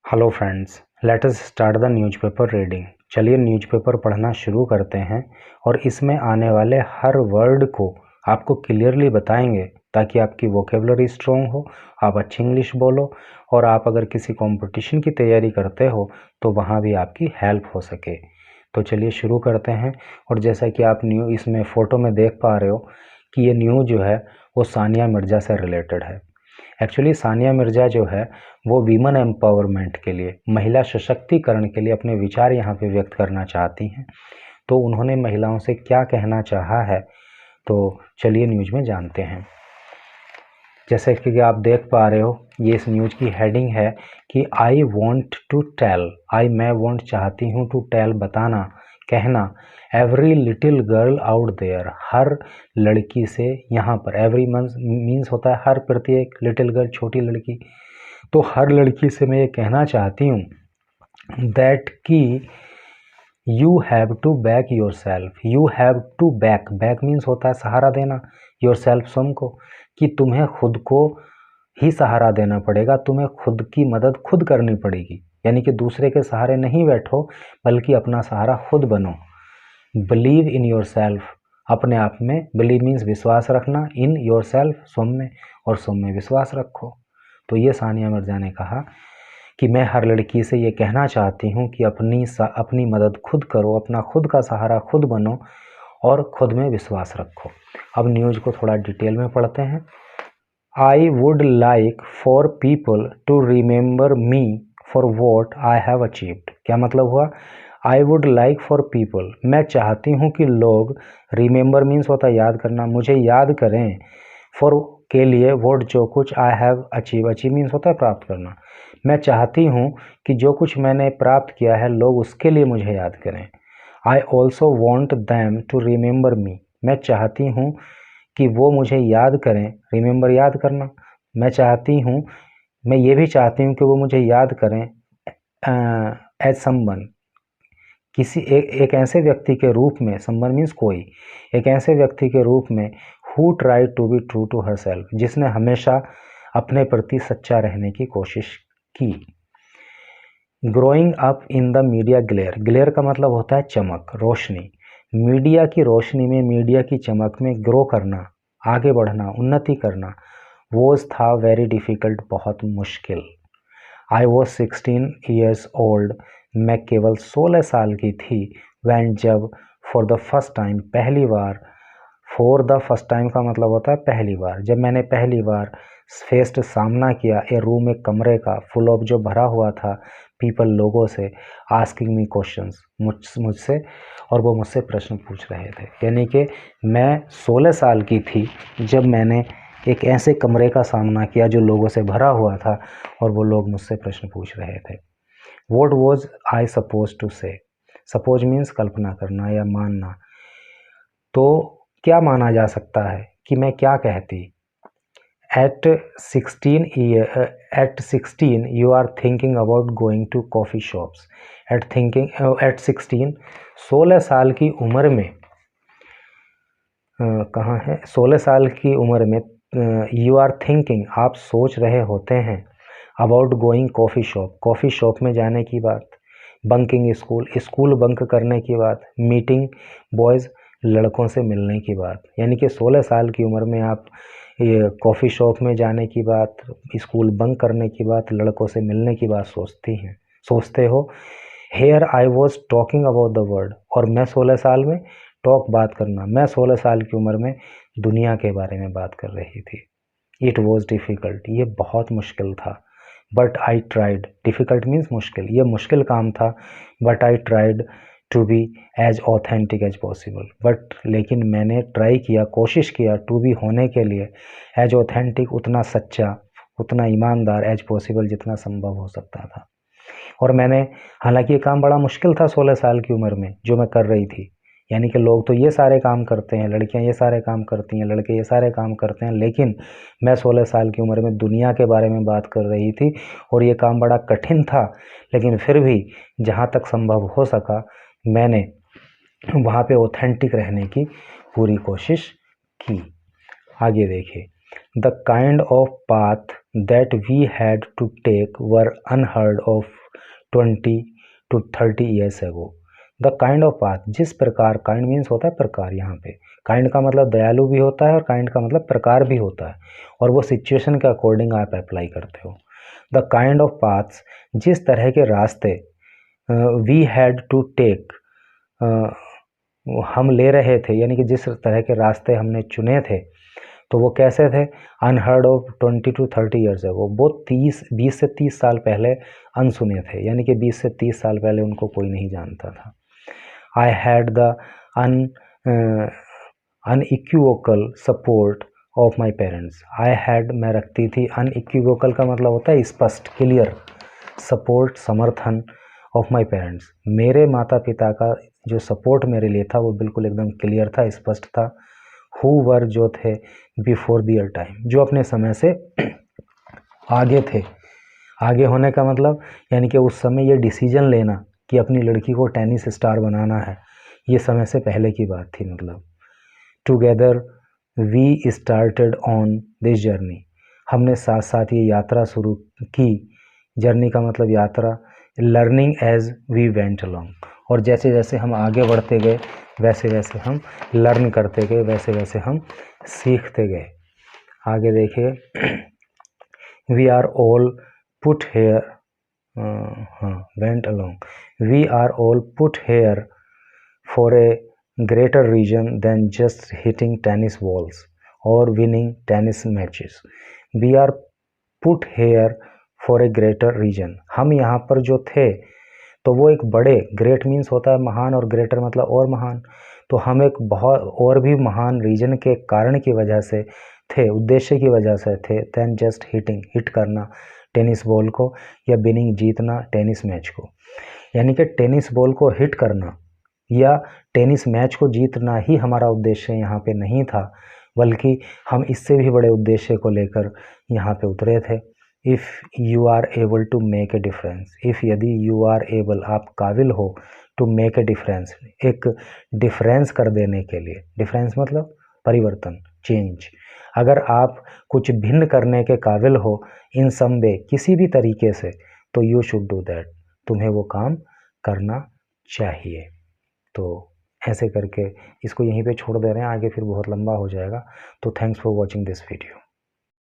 Hello friends, let us start the newspaper reading. चलिए newspaper पढ़ना शुरू करते हैं और इसमें आने वाले हर वर्ड को आपको क्लियरली बताएंगे ताकि आपकी वोकेबलरी स्ट्रॉन्ग हो, आप अच्छी इंग्लिश बोलो और आप अगर किसी कंपटीशन की तैयारी करते हो तो वहाँ भी आपकी हेल्प हो सके। तो चलिए शुरू करते हैं। और जैसा कि आप इसमें फ़ोटो में देख पा रहे हो कि ये न्यूज़ जो है वो सानिया मिर्ज़ा से रिलेटेड है। एक्चुअली सानिया मिर्ज़ा जो है वो वीमन एम्पावरमेंट के लिए, महिला सशक्तिकरण के लिए अपने विचार यहाँ पे व्यक्त करना चाहती हैं। तो उन्होंने महिलाओं से क्या कहना चाहा है, तो चलिए न्यूज़ में जानते हैं। जैसे कि आप देख पा रहे हो, ये इस न्यूज़ की हेडिंग है कि आई वॉन्ट टू टेल, मैं वॉन्ट चाहती हूँ, टू टेल बताना, कहना, every little girl out there, हर लड़की से यहाँ पर, एवरी मीन्स होता है हर, प्रत्येक, लिटिल गर्ल छोटी लड़की, तो हर लड़की से मैं ये कहना चाहती हूँ दैट कि you have to back yourself, you have to back, back means होता है सहारा देना, योर सेल्फ स्वयं को, कि तुम्हें खुद को ही सहारा देना पड़ेगा, तुम्हें खुद की मदद खुद करनी पड़ेगी, यानी कि दूसरे के सहारे नहीं बैठो बल्कि अपना सहारा खुद बनो। बिलीव इन योर सेल्फ, अपने आप में, बिलीव मीन्स विश्वास रखना, इन योर सेल्फ स्वयं में, और स्वयं में विश्वास रखो। तो ये सानिया मिर्ज़ा ने कहा कि मैं हर लड़की से ये कहना चाहती हूँ कि अपनी मदद खुद करो, अपना खुद का सहारा खुद बनो और खुद में विश्वास रखो। अब न्यूज़ को थोड़ा डिटेल में पढ़ते हैं। I would like for people to remember me for what I have achieved. क्या मतलब हुआ? I would like for people, मैं चाहती हूँ कि लोग, रिमेंबर मीन्स होता है याद करना, मुझे याद करें, फॉर के लिए, वॉट जो कुछ, I have achieve, achieve means होता है प्राप्त करना, मैं चाहती हूँ कि जो कुछ मैंने प्राप्त किया है लोग उसके लिए मुझे याद करें। I also want them to remember me, मैं चाहती हूँ कि वो मुझे याद करें, रिमेंबर याद करना, मैं चाहती हूँ, मैं ये भी चाहती हूँ कि वो मुझे याद करें एज समवन, किसी एक ऐसे व्यक्ति के रूप में, समवन मीन्स कोई, एक ऐसे व्यक्ति के रूप में, who try to be true to herself, जिसने हमेशा अपने प्रति सच्चा रहने की कोशिश की। Growing up in the media glare, glare का मतलब होता है चमक, रोशनी, मीडिया की रोशनी में, मीडिया की चमक में ग्रो करना, आगे बढ़ना, उन्नति करना, वॉज था वेरी डिफ़िकल्ट, बहुत मुश्किल। आई वॉज 16 ईयर्स ओल्ड, मैं केवल 16 साल की थी, वैन जब, फॉर द फर्स्ट टाइम, पहली बार, फॉर द फर्स्ट टाइम का मतलब होता है पहली बार, जब मैंने पहली बार फेस्ड, सामना किया, ए रूम, एक कमरे का, फुल ऑफ, जो भरा हुआ था, पीपल, लोगों से, आस्किंग मी क्वेश्चंस, मुझसे, और वो मुझसे प्रश्न पूछ रहे थे। यानी कि मैं 16 साल की थी जब मैंने एक ऐसे कमरे का सामना किया जो लोगों से भरा हुआ था और वो लोग मुझसे प्रश्न पूछ रहे थे। What was I suppose to say, suppose means कल्पना करना या मानना, तो क्या माना जा सकता है कि मैं क्या कहती। At 16 you are thinking about going to coffee shops, at 16 साल की उम्र में, कहाँ है, 16 साल की उम्र में, यू आर थिंकिंग, आप सोच रहे होते हैं, about going coffee shop, coffee shop में जाने की बात, बंकिंग स्कूल, स्कूल बंक करने की बात, मीटिंग बॉयज़, लड़कों से मिलने की बात। यानी कि 16 साल की उम्र में आप ये कॉफ़ी शॉप में जाने की बात, स्कूल बंक करने की बात, लड़कों से मिलने की बात सोचते हो। Here I was talking about the world, और मैं 16 साल में, टॉक बात करना, मैं 16 साल की उम्र में दुनिया के बारे में बात कर रही थी। इट वॉज डिफ़िकल्ट, ये बहुत मुश्किल था, but I tried, difficult means मुश्किल, ये मुश्किल काम था, but I tried to be as authentic as possible, but लेकिन मैंने ट्राई किया, कोशिश किया, टू बी होने के लिए, एज ऑथेंटिक, उतना सच्चा, उतना ईमानदार, एज पॉसिबल, जितना संभव हो सकता था। और मैंने, हालांकि ये काम बड़ा मुश्किल था 16 साल की उम्र में जो मैं कर रही थी, यानी कि लोग तो ये सारे काम करते हैं, लड़कियां ये सारे काम करती हैं, लड़के ये सारे काम करते हैं, लेकिन मैं 16 साल की उम्र में दुनिया के बारे में बात कर रही थी और ये काम बड़ा कठिन था, लेकिन फिर भी जहाँ तक संभव हो सका मैंने वहाँ पे ऑथेंटिक रहने की पूरी कोशिश की। आगे देखिए, the kind of path that we had to take were unheard of 20 to 30 years ago. The kind of path, जिस प्रकार, kind means होता है प्रकार, यहाँ पे kind का मतलब दयालु भी होता है और kind का मतलब प्रकार भी होता है, और वो सिचुएशन के अकॉर्डिंग आप अप्लाई करते हो. The kind of paths, जिस तरह के रास्ते we had to take, हम ले रहे थे, यानी कि जिस तरह के रास्ते हमने चुने थे, तो वो कैसे थे? अनहर्ड ऑफ 20 to 30 ईयर्स है, वो 20 से 30 साल पहले अनसुने थे, यानी कि 20 से 30 साल पहले उनको कोई नहीं जानता था. I had the unequivocal support of my parents. I had, मैं रखती थी, अनइक्विवोकल का मतलब होता है स्पष्ट, क्लियर, सपोर्ट, समर्थन, ऑफ माई पेरेंट्स, मेरे माता पिता का जो सपोर्ट मेरे लिए था वो बिल्कुल एकदम क्लियर था, स्पष्ट था. हु वर, जो थे, बिफोर दियर टाइम, जो अपने समय से आगे थे. आगे होने का मतलब यानी कि उस समय ये डिसीजन लेना कि अपनी लड़की को टेनिस स्टार बनाना है, ये समय से पहले की बात थी. मतलब together we started on this journey, हमने साथ साथ ये यात्रा शुरू की. जर्नी का मतलब यात्रा. Learning as we went along, और जैसे जैसे हम आगे बढ़ते गए वैसे वैसे हम लर्न करते गए, वैसे वैसे हम सीखते गए. आगे देखिए, we are all put here, went along, we are all put here for a greater reason than just hitting tennis balls और winning tennis matches. We are put here for a greater reason, हम यहाँ पर जो थे तो वो एक बड़े, ग्रेट मीन्स होता है महान और ग्रेटर मतलब और महान, तो हम एक बहुत और भी महान रीजन के कारण की वजह से थे, उद्देश्य की वजह से थे. देन जस्ट हिटिंग, हिट करना टेनिस बॉल को, या विनिंग, जीतना टेनिस मैच को. यानी कि टेनिस बॉल को हिट करना या टेनिस मैच को जीतना ही हमारा उद्देश्य यहाँ पे नहीं था, बल्कि हम इससे भी बड़े उद्देश्य को लेकर यहाँ पे उतरे थे. If you are able to make a difference, if, यदि, यू आर एबल, आप काबिल हो, टू मेक ए डिफरेंस, एक डिफरेंस कर देने के लिए. डिफरेंस मतलब परिवर्तन, चेंज. अगर आप कुछ भिन्न करने के काबिल हो इन सम वे, किसी भी तरीके से, तो यू शुड डू दैट, तुम्हें वो काम करना चाहिए. तो ऐसे करके इसको यहीं पे छोड़ दे रहे हैं, आगे फिर बहुत लंबा हो जाएगा. तो thanks for watching this video.